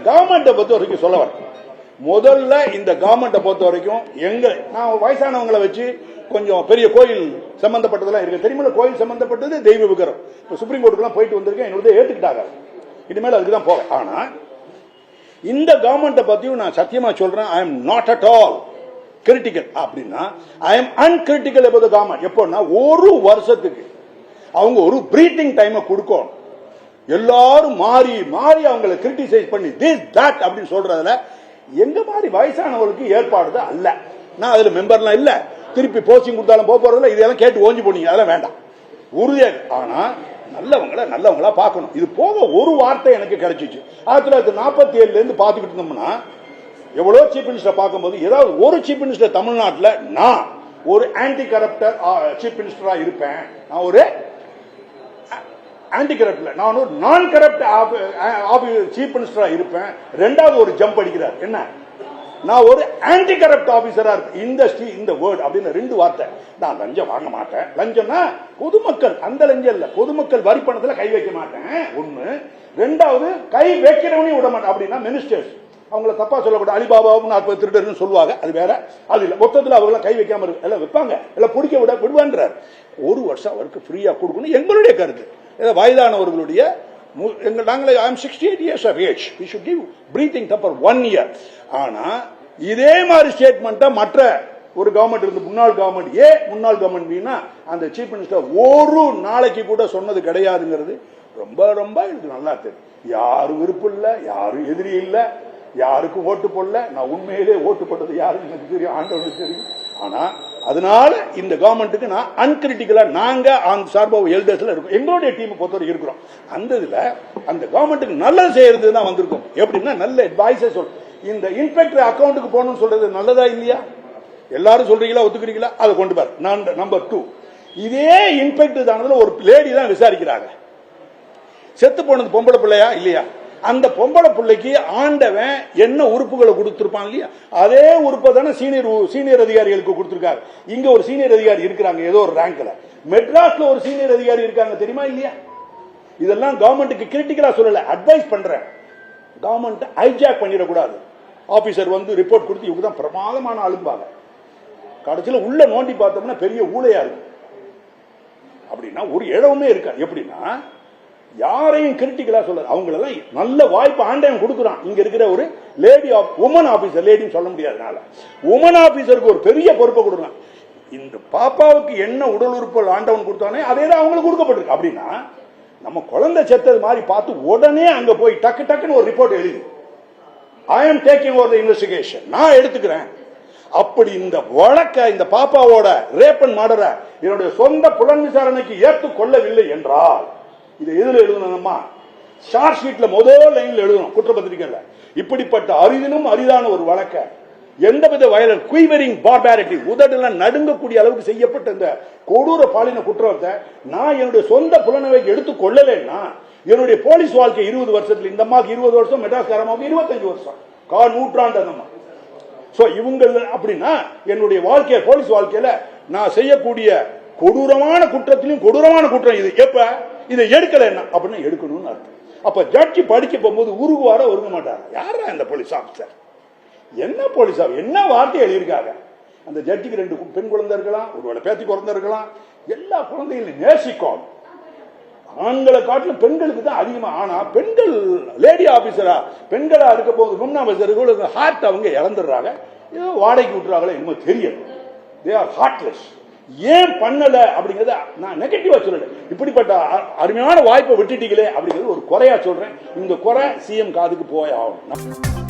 கவர்மெண்ட்டை பொறுத்த வரைக்கும் சொல்ல வரேன். முதல்ல இந்த கவர்மெண்ட்டை பொறுத்த வரைக்கும் நான் வயசானவங்களை வச்சு கொஞ்சம் பெரிய கோயில் சம்பந்தப்பட்டதெல்லாம் இருக்கு தெரியுமா. கோயில் சம்பந்தப்பட்டது தெய்வ விக்கிரம். இப்போ சுப்ரீம் கோர்ட்டுக்குலாம் போயிட்டு வந்திருக்கேன், என்னோட ஏற்றுக்கிட்டாங்க. இனிமேல் அதுக்கு தான் போவேன். ஆனா இந்த கவர்மெண்ட்டை பத்தியும் நான் சத்தியமா சொல்றேன், I am not at all critical. அப்படின்னா I am uncritical about the government. எப்போன்னா ஒரு வருஷத்துக்கு அவங்க ஒரு பிரீத்திங் டைமை கொடுக்கணும். எல்லாரும் மாறி மாறி அவங்களை கிரிட்டிசைஸ் பண்ணி திஸ் தட் அப்படின்னு சொல்றதுல எங்க மாதிரி வயசானவர்களுக்கு ஏற்பாடு அல்ல. நான் அதுல மெம்பர்லாம் இல்ல, திருப்பி போஸ்டிங் கொடுத்தாலும் போறதில்ல. இதெல்லாம் கேட்டு ஓஞ்சி போனீங்க, அதெல்லாம் வேண்டாம், உறுதியாக. ஆனா நல்லவங்களா பார்க்கணும். இது போக ஒரு வார்த்தை எனக்கு கிடைச்சிச்சு. 1947 இருந்து பாத்துக்கிட்டு இருந்தோம்னா எவ்வளவு சீஃப் மினிஸ்டர் பார்க்கும்போது ஏதாவது ஒரு சீஃப் மினிஸ்டர் தமிழ்நாட்டில் நான் ஒரு ஆன்டி கரப்டர் சீஃப் மினிஸ்டரா இருப்பேன், நான் ஒரு ஆன்டி கரப்ட்ல நான் ஒரு நான் கரப்ட் சீஃப் மினிஸ்டரா இருப்பேன். ரெண்டாவது ஒரு ஜம்ப் அடிக்கிறார், என்ன நான் ஒரு ஆன்டி கரப்ட் ஆபீசரா இருப்பேன். இந்த வேர்ட் அப்படின்னு ரெண்டு வார்த்தை. நான் லஞ்சம் வாங்க மாட்டேன். லஞ்சம்னா பொதுமக்கள், அந்த லஞ்சம் இல்ல, பொதுமக்கள் வரி பணத்துல கை வைக்க மாட்டேன் ஒண்ணு. ரெண்டாவது கை வைக்கிறவனையும் விட மாட்டேன். அப்படின்னா மினிஸ்டர்ஸ் அவங்கள தப்பா சொல்லக்கூடாது. அலிபாபாவும் 40 திருடர்னு சொல்லுவாங்க, அது வேற. அது இல்ல, மொத்தத்தில் அவங்க கை வைக்காம எல்லாம் வைப்பாங்க, எல்லாம் பிடிக்க விடுவான்றார். ஒரு வருஷம் அவருக்கு ஃப்ரீயா கொடுக்கணும் எங்களுடைய கருத்து. வயதானவர்களுடைய நாங்களே I am 68 years of age, we should give breathing time for 1 year. ஆனா இதே மாதிரி ஸ்டேட்மெண்ட்டை மற்ற ஒரு கவர்மெண்ட் இருந்து முன்னாள் கவர்மெண்ட் அந்த சீஃப் மினிஸ்டர் ஒரு நாளைக்கு கூட சொன்னது கிடையாதுங்கிறது ரொம்ப ரொம்ப எனக்கு நல்லா தெரியும். யாரும் விருப்பம் இல்லை, யாரும் எதிரி இல்லை, யாருக்கும் ஓட்டு போடல. நான் உண்மையிலே ஓட்டு போட்டது யாருன்னு எனக்கு தெரியும், ஆண்டவனுக்கு தெரியும். ஆனா அதனால இந்த கவர்மெண்ட்டுக்கு நான் அன்கிரிட்டிக்கலா நாங்க அந்த சார்பாக எல்டர்ஸ்ல இருக்கோம், எங்களுடைய டீம் பொறுத்தவரை இருக்கிறோம். அந்த இதுல அந்த கவர்மெண்ட்டுக்கு நல்லது செய்யறது தான் வந்திருக்கும். எப்படின்னா நல்ல அட்வைஸை சொல். இந்த இன்ஸ்பெக்டர் அக்கௌண்ட்டுக்கு போகணும்னு சொல்றது நல்லதா இல்லையா? எல்லாரும் சொல்றீங்களா, ஒத்துக்கிறீங்களா? அதை கொண்டு பாரு. நம்பர் 2, இதே இன்ஸ்பெக்டர் தானதுல ஒரு லேடி தான் விசாரிக்கிறாங்க. செத்து போனது பொம்பளை பிள்ளையா இல்லையா? அந்த பொம்பளை பிள்ளைக்கு ஆண்டவன் என்ன உறுப்புகளை கொடுத்திருப்பான் இல்லையா, அதே உறுப்பை தானே சீனியர் அதிகாரிகளுக்கு கொடுத்திருக்காங்க. இங்க ஒரு சீனியர் அதிகாரி இருக்கிறாங்க ஏதோ ஒரு ரேங்க்ல, மெட்ராஸ்ல ஒரு சீனியர் அதிகாரி இருக்காங்க, தெரியுமா இல்லையா? இதெல்லாம் கவர்மெண்ட்டுக்கு கிரிட்டிக்கலா சொல்லல, அட்வைஸ் பண்றேன். கவர்மெண்ட் ஹைஜாக் பண்ணிடக்கூடாது. ஆபீசர் வந்து ரிப்போர்ட் கொடுத்து இவங்க தான் பிரமாதமான ஆளும்பாங்க, கடைசியில் உள்ள நோண்டி பார்த்தோம்னா பெரிய ஊழையா இருக்கு. அப்படின்னா ஒரு இடமே இருக்காது. எப்படின்னா யாரையும் கிரிட்டிக்கலா சொல்ல, அவங்களெல்லாம் நல்ல வாய்ப்பு ஆண்டவன் கொடுக்குறான். இங்க இருக்கிற ஒரு லேடி உமன் ஆபீசர், லேடின்னு சொல்ல முடியாதனால உமன் ஆபீசருக்கு ஒரு பெரிய பொறுப்பை கொடுக்குறான். இந்த பாப்பாவுக்கு என்ன உடல் உறுப்பு ஆண்டவன் கொடுத்தானே அதே தான் அவங்களுக்கு கொடுக்கப்பட்டிருக்கு. அப்படின்னா நம்ம குழந்தை செத்தது மாதிரி பார்த்து உடனே அங்க போய் டக்கு டக்குன்னு ஒரு ரிப்போர்ட் எழுதி I am taking over the investigation, நான் எடுத்துக்கிறேன். அப்படி இந்த வழக்க, இந்த பாப்பாவோட ரேப் அண்ட் மர்டரை என்னுடைய சொந்த புலன் விசாரணைக்கு ஏற்றுக்கொள்ளவில்லை என்றால் இதை எதுல எழுதணும்மா? ஷார்ட் ஷீட்ல முதல் லைன்ல எழுதணும் குற்றப்பத்திரிகையில. இப்படிப்பட்ட அரிதினும் அரிதான ஒரு வழக்க எந்தவித வயலன்ஸ், குய்வரிங் பார்பாரிட்டி, உதடெல்லாம் நடுங்கக்கூடிய அளவுக்கு செய்யப்பட்ட இந்த கொடூர பாலின குற்றத்தை நான் என்னுடைய சொந்த புலனவைக்கு எடுத்துக் கொள்ளலைன்னா என்னுடைய போலீஸ் வாழ்க்கை 20 வருஷத்துல, இந்த அம்மாவுக்கு 20 வருஷம், மெட்ராஸ்காரமாவுக்கு 25 வருஷம், நூற்றாண்டு அந்த அம்மா. சோ இவங்க அப்படின்னா என்னுடைய வாழ்க்கைய, போலீஸ் வாழ்க்கையில நான் செய்யக்கூடிய கொடூரமான குற்றத்திலும் கொடூரமான குற்றம் இது. எப்ப இதை எடுக்கல அப்படின்னா எடுக்கணும்னு அர்த்தம். அப்ப ஜட்ஜி படிக்க போகும்போது உருகுவார ஒருங்க மாட்டார். யாரா இந்த போலீஸ் ஆபீசர், என்ன போலீஸ் ஆபீசர், என்ன வார்த்தை எழுதியிருக்காங்க? அந்த ஜட்ஜிக்கு 2 பெண் குழந்தை இருக்கலாம், ஒருவேளை பேத்தி குழந்தை இருக்கலாம். எல்லா குழந்தைகளையும் நேசிக்கும். ஆண்களை காட்டிலும் பெண்களுக்கு தான் அதிகமா. ஆனா பெண்கள் லேடி ஆபீசரா, பெண்களா இருக்க போது உமன் ஆபீசருக்கு ஹார்ட் அவங்க இழந்துடுறாங்க. ஏதோ வாடகைக்கு விட்டுறாங்களே இன்னும் தெரியல. They are heartless. ஏன் பண்ணல அப்படிங்கறத நான் நெகட்டிவா சொல்லல, இப்படிப்பட்ட அருமையான வாய்ப்பை விட்டுட்டீங்களே அப்படிங்கிறது ஒரு குறையா சொல்றேன். இந்த குறை சிஎம் காதுக்கு போய் ஆகும்.